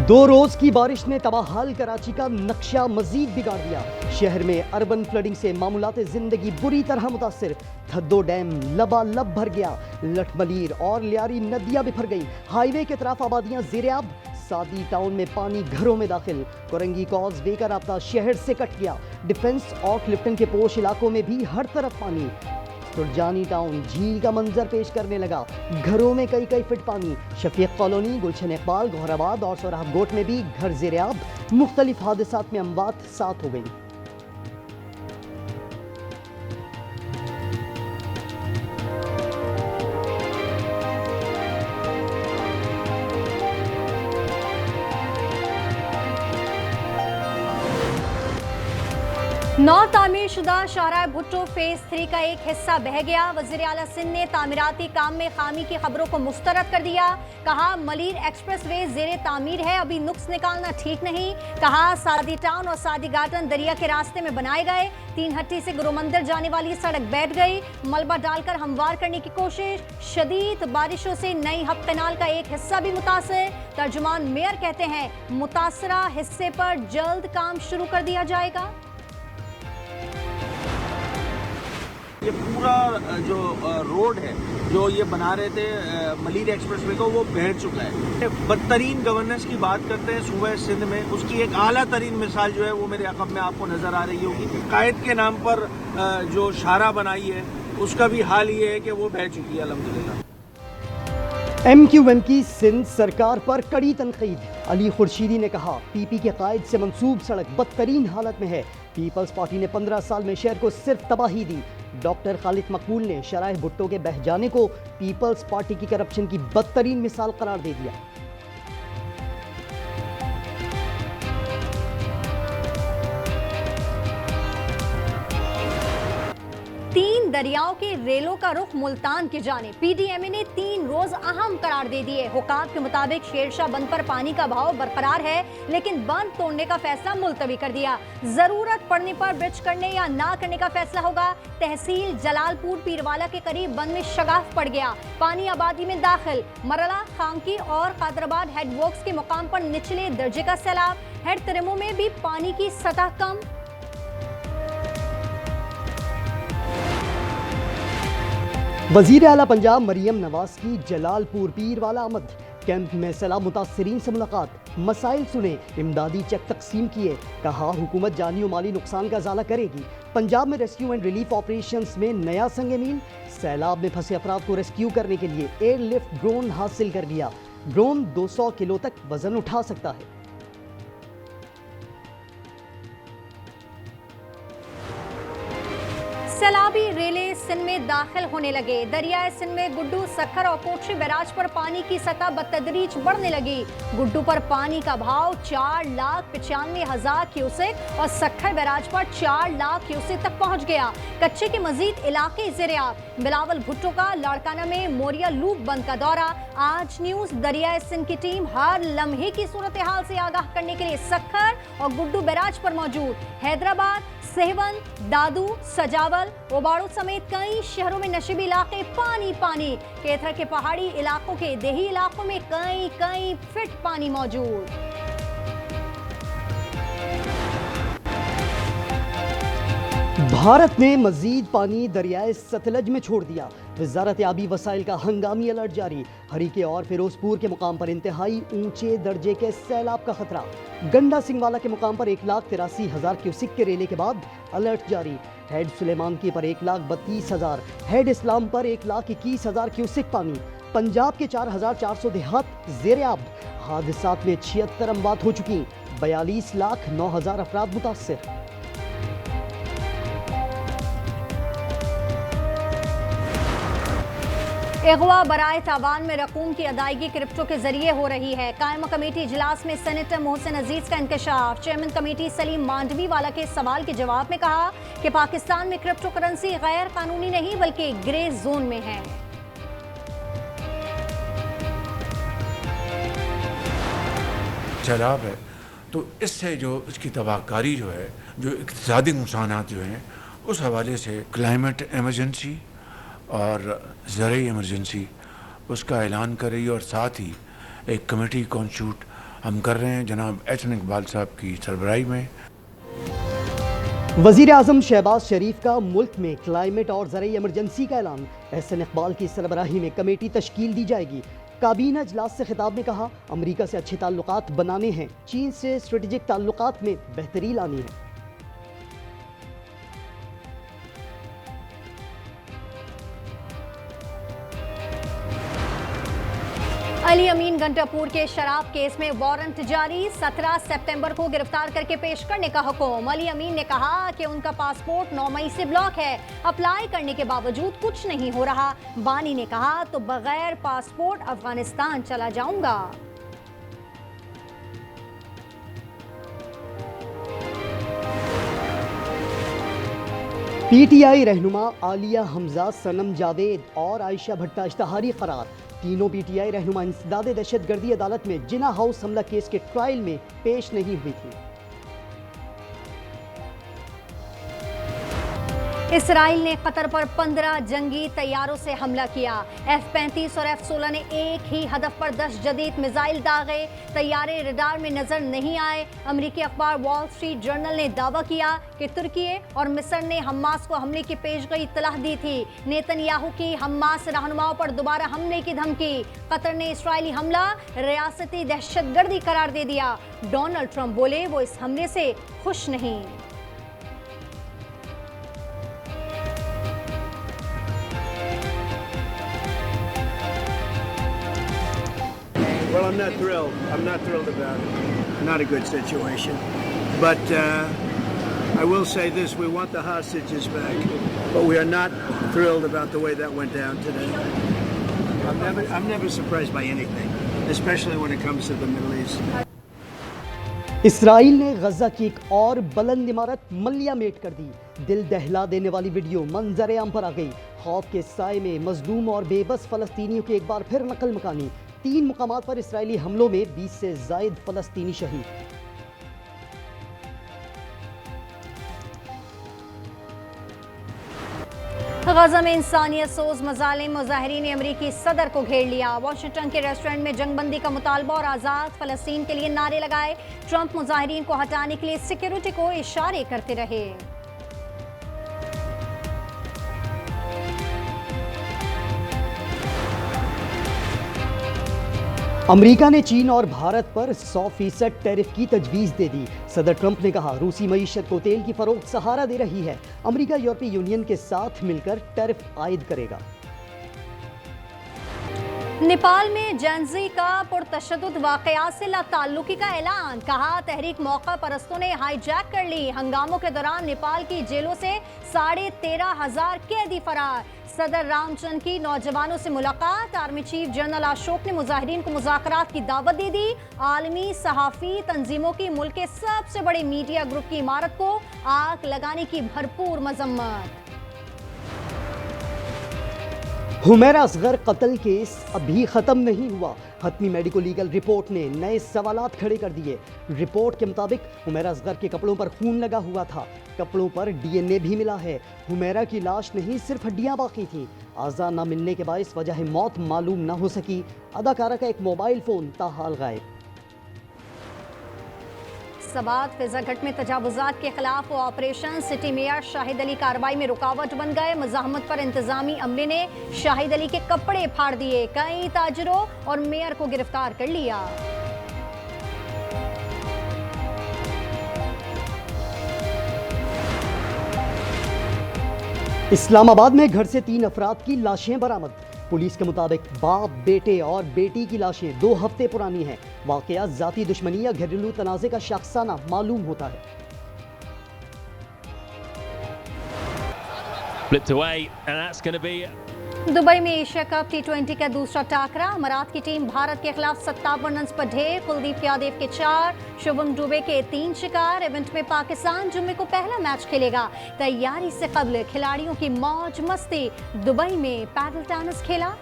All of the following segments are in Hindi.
दो रोज की बारिश ने तबाहाल कराची का नक्शा मजीद बिगाड़ दिया। शहर में अर्बन फ्लडिंग से मामूलात जिंदगी बुरी तरह मुतासिर। थद्दो डैम लबालब भर गया। लठमलीर और लियारी नदियां बिफर गई। हाईवे के तरफ आबादियां जेर-ए-आब। सादी टाउन में पानी घरों में दाखिल। कोरंगी कॉज वे का राब्ता शहर से कट गया। डिफेंस और क्लिफ्टन के पोश इलाकों में भी हर तरफ पानी। सुरजानी टाउन झील का मंजर पेश करने लगा। घरों में कई फीट पानी। शफीक कॉलोनी, गुलशन इकबाल, गौहराबाद और सोराब गोट में भी घर जेर-ए-आब। मुख्तलिफ हादसात में अमवात 7 हो गई। नौ तामीर शुदा शाहराह भुट्टो फेज 3 का एक हिस्सा बह गया। वज़ीर आला सिंध ने तामीराती काम में खामी की खबरों को मुस्तरद कर दिया। कहा मलीर एक्सप्रेस वे जेर तामीर है, अभी नुक्स निकालना ठीक नहीं। कहा सादी टाउन और सादी गार्डन दरिया के रास्ते में बनाए गए। 3 हट्टी से गुरुमंदिर जाने वाली सड़क बैठ गई। मलबा डालकर हमवार करने की कोशिश। शदीद बारिशों से नई हब कैनाल का एक हिस्सा भी मुतासर। तर्जुमान मेयर कहते हैं मुतासरा हिस्से पर जल्द काम शुरू कर दिया जाएगा। ये पूरा जो रोड है जो ये बना रहे थे मलीर एक्सप्रेसवे को, वो बह चुका है। बदतरीन गवर्नेंस की बात करते हैं सूबे सिंध में, उसकी एक आला तरीन मिसाल जो है वो मेरे अकब में आपको नजर आ रही होगी। कायद के नाम पर जो शाहरा बनाई है उसका भी हाल ये है कि वो बह चुकी है अल्हम्दुलिल्लाह। MQM की सिंध सरकार पर कड़ी तनकीद। अली खुर्शीदी ने कहा PP के कायद से मंसूब सड़क बदतरीन हालत में है। पीपल्स पार्टी ने 15 साल में शहर को सिर्फ तबाही दी। डॉक्टर खालिद मकबूल ने शराह भुट्टो के बह जाने को पीपल्स पार्टी की करप्शन की बदतरीन मिसाल करार दे दिया। तीन दरियाओं के रेलों का रुख मुल्तान की जानिब। PDMA ने 3 रोज अहम करार दे दिए। हुकाम के मुताबिक शेरशाह बंद पर पानी का बहाव बरकरार है, लेकिन बंद तोड़ने का फैसला मुलतवी कर दिया। जरूरत पड़ने पर ब्रिज करने या ना करने का फैसला होगा। तहसील जलालपुर पीरवाला के करीब बंद में शगाफ पड़ गया। पानी आबादी में दाखिल। मरला, खांकी और कादराबाद हेडवर्क्स के मुकाम पर निचले दर्जे का सैलाब। हेड तरेमो में भी पानी की सतह कम। वजीर आला पंजाब मरियम नवाज की जलालपुर पीरवाला आमद। कैंप में सैलाब मुतासरीन से मुलाकात। मसाइल सुने, इमदादी चेक तकसीम किए। कहा हुकूमत जानी और माली नुकसान का इजाला करेगी। पंजाब में रेस्क्यू एंड रिलीफ ऑपरेशंस में नया संग मील। सैलाब में फंसे अफराद को रेस्क्यू करने के लिए एयरलिफ्ट ड्रोन हासिल कर लिया। ड्रोन 200 किलो तक वजन उठा सकता है। सैलाबी रेले सिंध में दाखिल होने लगे। दरियाए सिंध में गुड्डू, सखर और कोटरी बैराज पर पानी की सतह बतदरीज बढ़ने लगी। गुड्डू पर पानी का भाव 4,95,000 क्यूसेक और सखर बैराज पर 4 लाख क्यूसेक तक पहुंच गया। कच्चे के मजीद इलाके जेर-ए-आब। बिलावल भुट्टो का लाड़काना में मोरिया लूप बंद का दौरा। आज न्यूज दरियाए सिंध की टीम हर लम्हे की सूरत हाल से आगाह करने के लिए सखर और गुड्डू बैराज पर मौजूद। हैदराबाद, सेहवन, दादू, सजावल, ओबाड़ू समेत कई शहरों में नशीबी इलाके पानी पानी। केथर के पहाड़ी इलाकों के देही इलाकों में कई फीट पानी मौजूद। भारत ने मजीद पानी दरियाए सतलज में छोड़ दिया। वजारत आबी वसाइल का हंगामी अलर्ट जारी। हरीके और फिरोजपुर के मुकाम पर इंतहाई ऊंचे दर्जे के सैलाब का खतरा। गंडा सिंहवाला के मुकाम पर 1,83,000 क्यूसिक के रेले के बाद अलर्ट जारी। हेड सुलेमान की पर 1,32,000, हेड इस्लाम पर 1,21,000 क्यूसिक पानी। पंजाब के 4,400 देहात जेर-ए-आब। हादसात में 76 अमवात हो चुकी। 42,09,000 अफराद मुतासर। अगवा बराए तावान में रकूम की अदायगी क्रिप्टो के जरिए हो रही है। कायमा कमेटी इजलास में सेनेटर मोहसिन अजीज का इंकशाफ। चेयरमैन कमेटी सलीम मांडवी वाला के सवाल के जवाब में कहा कि पाकिस्तान में क्रिप्टो करेंसी गैर कानूनी नहीं बल्कि ग्रे जोन में है। सैलाब है तो इससे जो इसकी तबाहकारी जो है, जो इक़्तिसादी नुकसानात जो हैं, उस हवाले से क्लाइमेट एमरजेंसी और ज़रूरी इमरजेंसी उसका ऐलान कर रही है और साथ ही एक कमेटी कॉन्स्टिट्यूट हम कर रहे हैं जनाब एहसन इकबाल साहब की सरबराही में। वजीर आजम शहबाज शरीफ का मुल्क में क्लाइमेट और ज़राई इमरजेंसी का ऐलान। एहसन इकबाल की सरबराही में कमेटी तश्कील दी जाएगी। काबीना इजलास से खिताब में कहा, अमरीका से अच्छे ताल्लुकात बनाने हैं, चीन से स्ट्रेटेजिक ताल्लुकात में बेहतरी लानी है। अली अमीन गंटापुर के शराब केस में वारंट जारी, 17 सितंबर को गिरफ्तार करके पेश करने का हुक्म। अली अमीन ने कहा कि उनका पासपोर्ट 9 मई से ब्लॉक है, अप्लाई करने के बावजूद कुछ नहीं हो रहा। बानी ने कहा तो बगैर पासपोर्ट अफगानिस्तान चला जाऊंगा। पीटीआई रहनुमा आलिया हमजा, सनम जावेद और आयशा भट्टा इश्तहारी करार। तीनों पीटीआई रहनुमा इंसदाद दहशतगर्दी अदालत में जिना हाउस हमला केस के ट्रायल में पेश नहीं हुई थी। इसराइल ने कतर पर 15 जंगी तैयारों से हमला किया। F-35 और F-16 ने एक ही हदफ पर 10 जदीद मिसाइल दागे। तैयारे रडार में नजर नहीं आए। अमेरिकी अखबार वॉल स्ट्रीट जर्नल ने दावा किया कि तुर्की और मिस्र ने हमास को हमले की पेशगोई इत्तलाह दी थी। नेतन्याहू की हमास रहनुमाओं पर दोबारा हमले की धमकी। कतर ने इसराइली हमला रियासती दहशतगर्दी करार दे दिया। डोनाल्ड ट्रंप बोले वो इस हमले से खुश नहीं। Well, I'm not thrilled. I'm not thrilled about it. Not a good situation. But I will say this, we want the hostages back. But we are not thrilled about the way that went down today. I'm never surprised by anything, especially when it comes to the Middle East. Israel ने गजा की एक और बुलंद इमारत मलिया मेट कर दी। दिल दहला देने वाली वीडियो मंजर आम पर आ गई। खौफ के साए में मजलूम और बेबस फलस्तीनियों की एक बार फिर नकल मकानी। 3 मुकामात पर इसराइली हमलों में 20 से जायद फलस्तीनी शहीद। गजा में इंसानियत सोज मजालिम, मुजाहिरीन ने अमरीकी सदर को घेर लिया। वाशिंगटन के रेस्टोरेंट में जंगबंदी का मुतालबा और आज़ाद फ़लस्तीन के लिए नारे लगाए। ट्रंप मुजाहिरीन को हटाने के लिए सिक्योरिटी को इशारे करते रहे। अमेरिका ने चीन और भारत पर 100% टैरिफ की तजवीज़ दे दी। सदर ट्रंप ने कहा, रूसी मईशत को तेल की फरोख्त सहारा दे रही है। अमेरिका यूरोपीय यूनियन के साथ मिलकर टैरिफ आयद करेगा। नेपाल में जेंजी का पुरतशद्दुद वाक़यात से लाताल्लुकी का ऐलान। कहा, तहरीक मौका परस्तों ने हाईजैक कर ली। हंगामों के दौरान नेपाल की जेलों से 13,500 कैदी फरार। सदर रामचंद्र की नौजवानों से मुलाकात। आर्मी चीफ जनरल अशोक ने मुजाहिरीन को मुज़ाकरात की दावत दे दी। आलमी सहाफ़ी तंजीमों की मुल्क के सबसे बड़े मीडिया ग्रुप की इमारत को आग लगाने की भरपूर मजम्मत। हुमैरा असगर कत्ल केस अभी ख़त्म नहीं हुआ। हतमी मेडिको लीगल रिपोर्ट ने नए सवालात खड़े कर दिए। रिपोर्ट के मुताबिक हुमैरा असगर के कपड़ों पर खून लगा हुआ था। कपड़ों पर डीएनए भी मिला है। हुमैरा की लाश नहीं, सिर्फ हड्डियां बाकी थीं। आज़ा न मिलने के बायस वजह मौत मालूम न हो सकी। अदाकारा का एक मोबाइल फ़ोन ताहाल गायब। सबात फिजागट में तजावुजात के खिलाफ operation city mayor Shahid Ali कार्रवाई में रुकावट बन गए। मज़ाहमत पर इंतजामी अमले ने शाहिद अली के कपड़े फाड़ दिए। कई ताजरों और मेयर को गिरफ्तार कर लिया। इस्लामाबाद में घर से 3 अफराद की लाशें बरामद। पुलिस के मुताबिक बाप, बेटे और बेटी की लाशें 2 हफ्ते पुरानी हैं। वाकया जाती दुश्मनी या घरेलू तनाज़े का शख्साना मालूम होता है। दुबई में एशिया कप T20 का दूसरा टाकरा। अमारात की टीम भारत के खिलाफ 57 रन पर ढेर। कुलदीप यादव के 4, शुभम दुबे के 3 शिकार। इवेंट में पाकिस्तान जुम्मे को पहला मैच खेलेगा। तैयारी से कबल खिलाड़ियों की मौज मस्ती। दुबई में पैडल टेनिस खेला।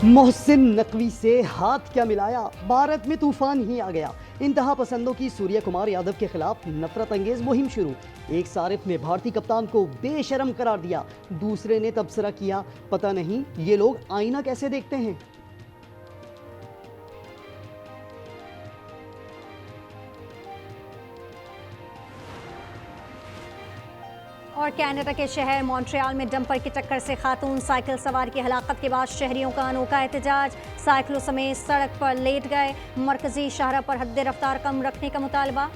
मोहसिन नकवी से हाथ क्या मिलाया, भारत में तूफान ही आ गया। इंतहा पसंदों की सूर्य कुमार यादव के खिलाफ नफरत अंगेज मुहिम शुरू। एक सारिफ ने भारतीय कप्तान को बेशर्म करार दिया, दूसरे ने तबसरा किया, पता नहीं ये लोग आईना कैसे देखते हैं। और कनाडा के शहर मॉन्ट्रियल में डंपर की टक्कर से खातून साइकिल सवार की हलाकत के बाद शहरियों का अनोखा एहतजाज। साइकिलों समेत सड़क पर लेट गए, मरकजी शाहरा पर हद रफ्तार कम रखने का मुतालबा।